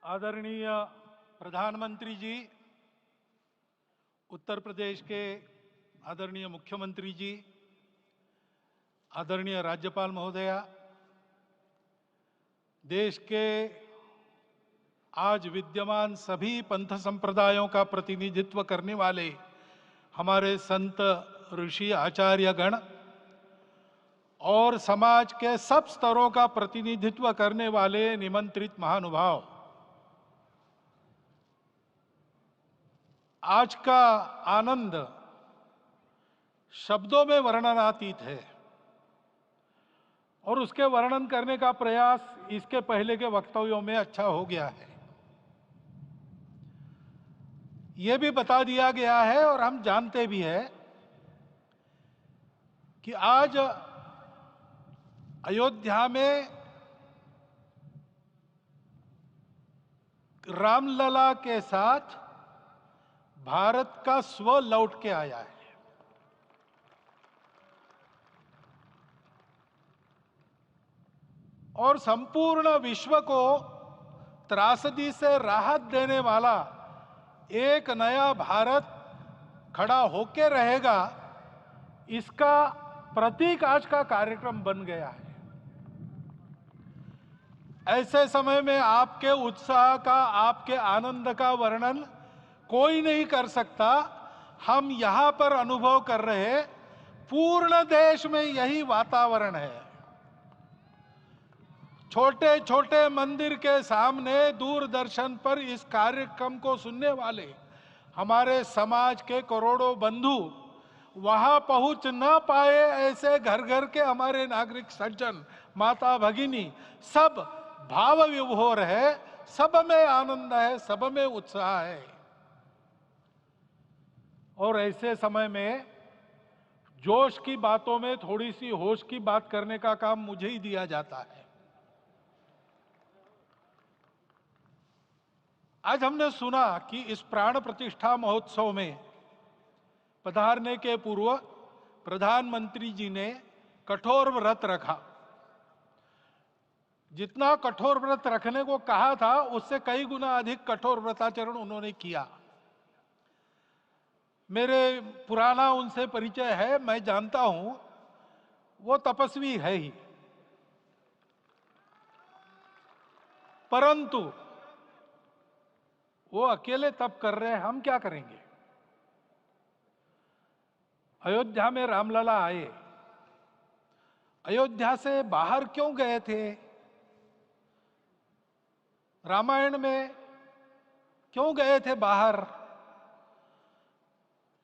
आदरणीय प्रधानमंत्री जी, उत्तर प्रदेश के आदरणीय मुख्यमंत्री जी, आदरणीय राज्यपाल महोदया, देश के आज विद्यमान सभी पंथ संप्रदायों का प्रतिनिधित्व करने वाले हमारे संत ऋषि आचार्य गण और समाज के सब स्तरों का प्रतिनिधित्व करने वाले निमंत्रित महानुभाव, आज का आनंद शब्दों में वर्णनातीत है और उसके वर्णन करने का प्रयास इसके पहले के वक्तव्यों में अच्छा हो गया है। यह भी बता दिया गया है और हम जानते भी हैं कि आज अयोध्या में रामलला के साथ भारत का स्व लौट के आया है। और संपूर्ण विश्व को त्रासदी से राहत देने वाला एक नया भारत खड़ा होके रहेगा, इसका प्रतीक आज का कार्यक्रम बन गया है। ऐसे समय में आपके उत्साह का, आपके आनंद का वर्णन कोई नहीं कर सकता। हम यहां पर अनुभव कर रहे, पूर्ण देश में यही वातावरण है। छोटे छोटे मंदिर के सामने दूरदर्शन पर इस कार्यक्रम को सुनने वाले हमारे समाज के करोड़ों बंधु वहां पहुंच न पाए, ऐसे घर घर के हमारे नागरिक सज्जन, माता भगिनी सब भाव विभोर है, सब में आनंद है, सब में उत्साह है। और ऐसे समय में जोश की बातों में थोड़ी सी होश की बात करने का काम मुझे ही दिया जाता है। आज हमने सुना कि इस प्राण प्रतिष्ठा महोत्सव में पधारने के पूर्व प्रधानमंत्री जी ने कठोर व्रत रखा। जितना कठोर व्रत रखने को कहा था, उससे कई गुना अधिक कठोर व्रताचरण उन्होंने किया। मेरे पुराना उनसे परिचय है, मैं जानता हूं वो तपस्वी है ही, परंतु वो अकेले तप कर रहे हैं, हम क्या करेंगे। अयोध्या में रामलला आए, अयोध्या से बाहर क्यों गए थे, रामायण में क्यों गए थे बाहर,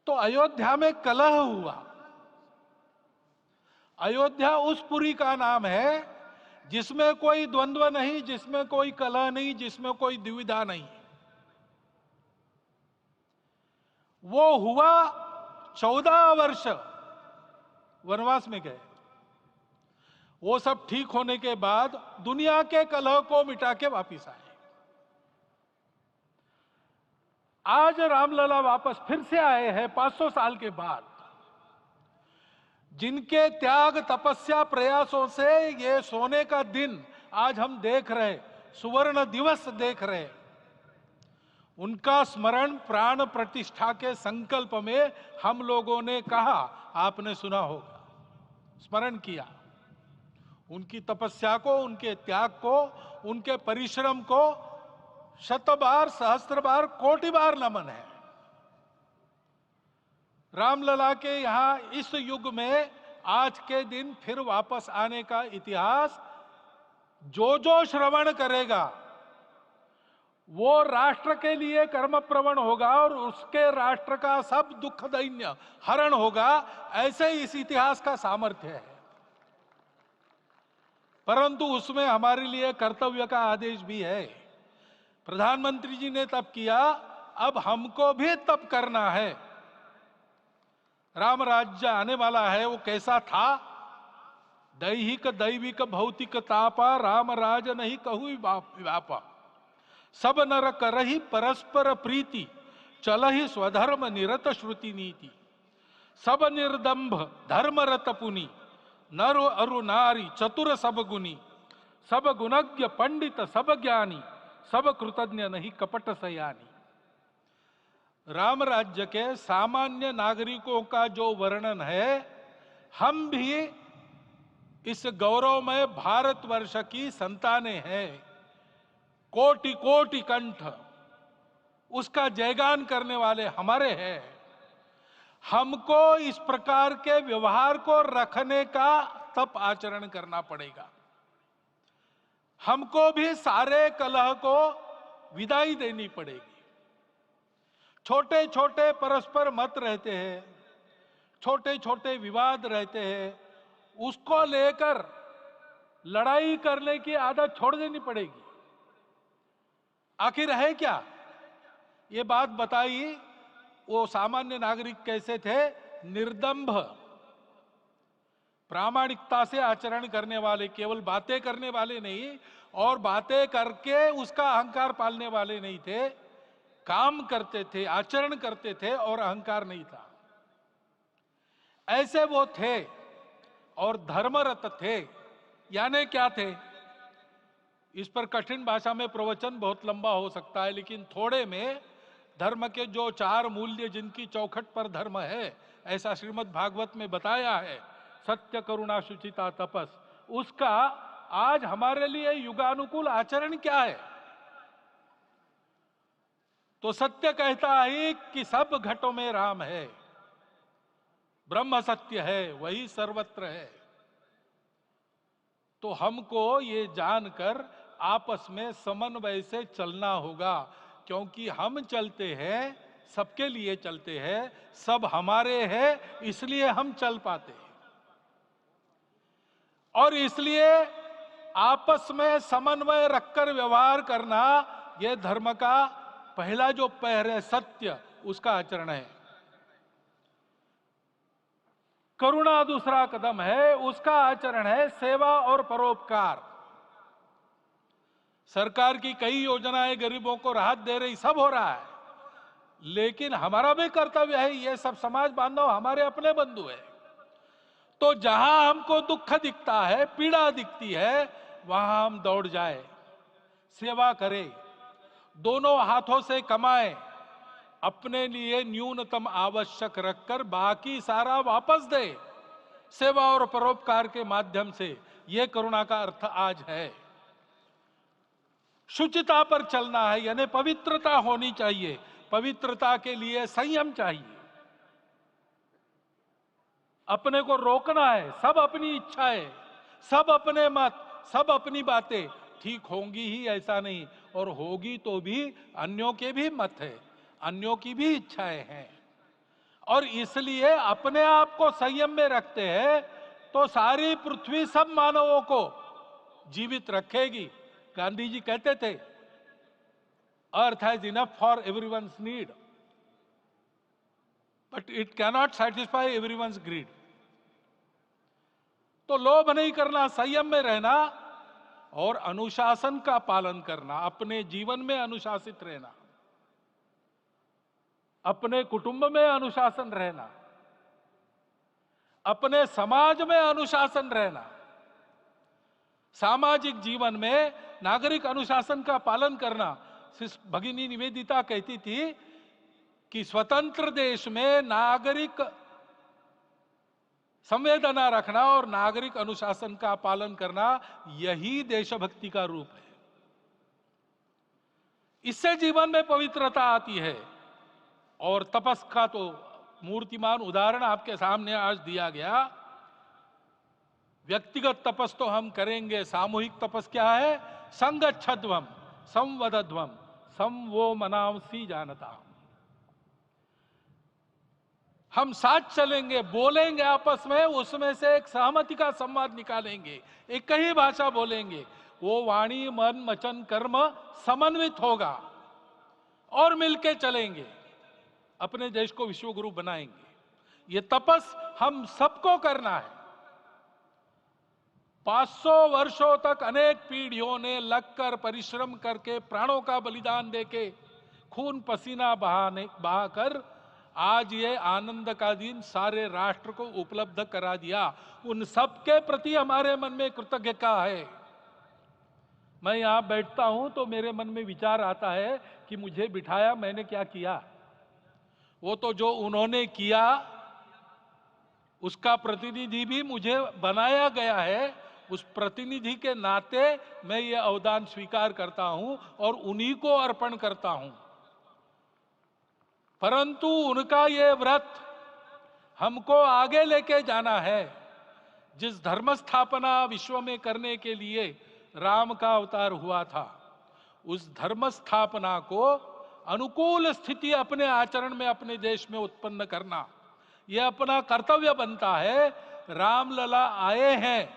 तो अयोध्या में कलह हुआ। अयोध्या उस पुरी का नाम है जिसमें कोई द्वंद्व नहीं, जिसमें कोई कलह नहीं, जिसमें कोई दुविधा नहीं। वो हुआ 14 वर्ष वनवास में गए। वो सब ठीक होने के बाद दुनिया के कलह को मिटा के वापिस आए। आज रामलला वापस फिर से आए हैं 500 साल के बाद। जिनके त्याग, तपस्या, प्रयासों से ये सोने का दिन आज हम देख रहे, सुवर्ण दिवस देख रहे, उनका स्मरण प्राण प्रतिष्ठा के संकल्प में हम लोगों ने कहा, आपने सुना होगा, स्मरण किया। उनकी तपस्या को, उनके त्याग को, उनके परिश्रम को शत बार, सहस्त्र बार, कोटि बार नमन है। रामलला के यहां इस युग में आज के दिन फिर वापस आने का इतिहास जो जो श्रवण करेगा वो राष्ट्र के लिए कर्म प्रवण होगा और उसके राष्ट्र का सब दुख दैन्य हरण होगा। ऐसे इस इतिहास का सामर्थ्य है। परंतु उसमें हमारे लिए कर्तव्य का आदेश भी है। प्रधानमंत्री जी ने तप किया, अब हमको भी तप करना है। राम राज्य आने वाला है, वो कैसा था, दैहिक दैविक भौतिक तापा, राम राज नहीं कहु व्यापा, सब नर करहि परस्पर प्रीति, चलहि स्वधर्म निरत श्रुति नीति, सब निर्दंभ धर्म रत पुनि, नर अरु नारी चतुर सब गुनी, सब गुणज्ञ पंडित सब ज्ञानी, सब कृतज्ञ नहीं कपट सयानी। राम राज्य के सामान्य नागरिकों का जो वर्णन है, हम भी इस गौरवमय भारतवर्ष की संतानें हैं। कोटि कोटि कंठ उसका जयगान करने वाले हमारे हैं। हमको इस प्रकार के व्यवहार को रखने का तप आचरण करना पड़ेगा। हमको भी सारे कलह को विदाई देनी पड़ेगी। छोटे छोटे परस्पर मत रहते हैं, छोटे छोटे विवाद रहते हैं, उसको लेकर लड़ाई करने की आदत छोड़ देनी पड़ेगी। आखिर है क्या? ये बात बताइए, वो सामान्य नागरिक कैसे थे? निर्दंभ, प्रामाणिकता से आचरण करने वाले, केवल बातें करने वाले नहीं और बातें करके उसका अहंकार पालने वाले नहीं थे। काम करते थे, आचरण करते थे और अहंकार नहीं था। ऐसे वो थे और धर्मरत थे। यानी क्या थे? इस पर कठिन भाषा में प्रवचन बहुत लंबा हो सकता है, लेकिन थोड़े में धर्म के जो 4 मूल्य जिनकी चौखट पर धर्म है, ऐसा श्रीमद् भागवत में बताया है, सत्य करुणा शुचिता तपस, उसका आज हमारे लिए युगानुकूल आचरण क्या है? तो सत्य कहता है कि सब घटों में राम है, ब्रह्म सत्य है, वही सर्वत्र है। तो हमको ये जानकर आपस में समन्वय से चलना होगा, क्योंकि हम चलते हैं, सबके लिए चलते हैं, सब हमारे हैं, इसलिए हम चल पाते हैं। और इसलिए आपस में समन्वय रखकर व्यवहार करना, यह धर्म का पहला जो पैर है, सत्य, उसका आचरण है। करुणा दूसरा कदम है, उसका आचरण है सेवा और परोपकार। सरकार की कई योजनाएं गरीबों को राहत दे रही, सब हो रहा है, लेकिन हमारा भी कर्तव्य है, ये सब समाज बांधव हमारे अपने बंधु है। तो जहां हमको दुख दिखता है, पीड़ा दिखती है, वहां हम दौड़ जाए, सेवा करें, दोनों हाथों से कमाएं, अपने लिए न्यूनतम आवश्यक रखकर बाकी सारा वापस दे, सेवा और परोपकार के माध्यम से। यह करुणा का अर्थ आज है। शुचिता पर चलना है, यानी पवित्रता होनी चाहिए। पवित्रता के लिए संयम चाहिए, अपने को रोकना है। सब अपनी इच्छाएं, सब अपने मत, सब अपनी बातें ठीक होंगी ही ऐसा नहीं, और होगी तो भी अन्यों के भी मत है, अन्यों की भी इच्छाएं हैं। और इसलिए अपने आप को संयम में रखते हैं तो सारी पृथ्वी सब मानवों को जीवित रखेगी। गांधी जी कहते थे, earth has enough for everyone's need, but it cannot satisfy everyone's greed. तो लोभ नहीं करना, संयम में रहना और अनुशासन का पालन करना, अपने जीवन में अनुशासित रहना, अपने कुटुंब में अनुशासन रहना, अपने समाज में अनुशासन रहना। सामाजिक जीवन में नागरिक अनुशासन का पालन करना। भगिनी निवेदिता कहती थी कि स्वतंत्र देश में नागरिक संवेदना रखना और नागरिक अनुशासन का पालन करना, यही देशभक्ति का रूप है। इससे जीवन में पवित्रता आती है। और तपस का तो मूर्तिमान उदाहरण आपके सामने आज दिया गया। व्यक्तिगत तपस तो हम करेंगे, सामूहिक तपस क्या है? संगच्छध्वम संवदध्वम संवो मनांसी जानता। हम साथ चलेंगे, बोलेंगे आपस में, उसमें से एक सहमति का संवाद निकालेंगे, एक ही भाषा बोलेंगे, वो वाणी मन वचन कर्म समन्वित होगा और मिलके चलेंगे, अपने देश को विश्व गुरु बनाएंगे। ये तपस हम सबको करना है। 500 वर्षों तक अनेक पीढ़ियों ने लगकर परिश्रम करके, प्राणों का बलिदान देके, खून पसीना बहाकर आज ये आनंद का दिन सारे राष्ट्र को उपलब्ध करा दिया। उन सबके प्रति हमारे मन में कृतज्ञता है। मैं यहां बैठता हूं तो मेरे मन में विचार आता है कि मुझे बिठाया, मैंने क्या किया। वो तो जो उन्होंने किया उसका प्रतिनिधि भी मुझे बनाया गया है। उस प्रतिनिधि के नाते मैं ये अवदान स्वीकार करता हूं और उन्हीं को अर्पण करता हूं। परंतु उनका ये व्रत हमको आगे लेके जाना है। जिस धर्म स्थापना विश्व में करने के लिए राम का अवतार हुआ था, उस धर्म स्थापना को अनुकूल स्थिति अपने आचरण में अपने देश में उत्पन्न करना, यह अपना कर्तव्य बनता है। रामलला आए हैं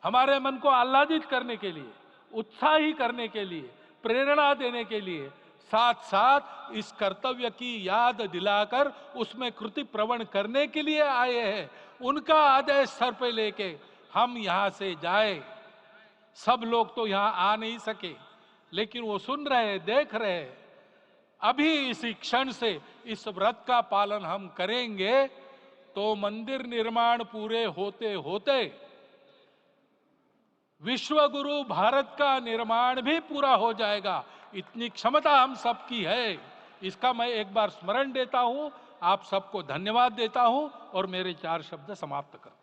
हमारे मन को आह्लादित करने के लिए, उत्साही करने के लिए, प्रेरणा देने के लिए, साथ साथ इस कर्तव्य की याद दिलाकर उसमें कृति प्रवण करने के लिए आए हैं। उनका आदेश सर पे लेके हम यहां से जाए। सब लोग तो यहां आ नहीं सके, लेकिन वो सुन रहे, देख रहे। अभी इसी क्षण से इस व्रत का पालन हम करेंगे तो मंदिर निर्माण पूरे होते होते विश्व गुरु भारत का निर्माण भी पूरा हो जाएगा। इतनी क्षमता हम सबकी है। इसका मैं एक बार स्मरण देता हूं, आप सबको धन्यवाद देता हूं और मेरे 4 शब्द समाप्त करता हूं।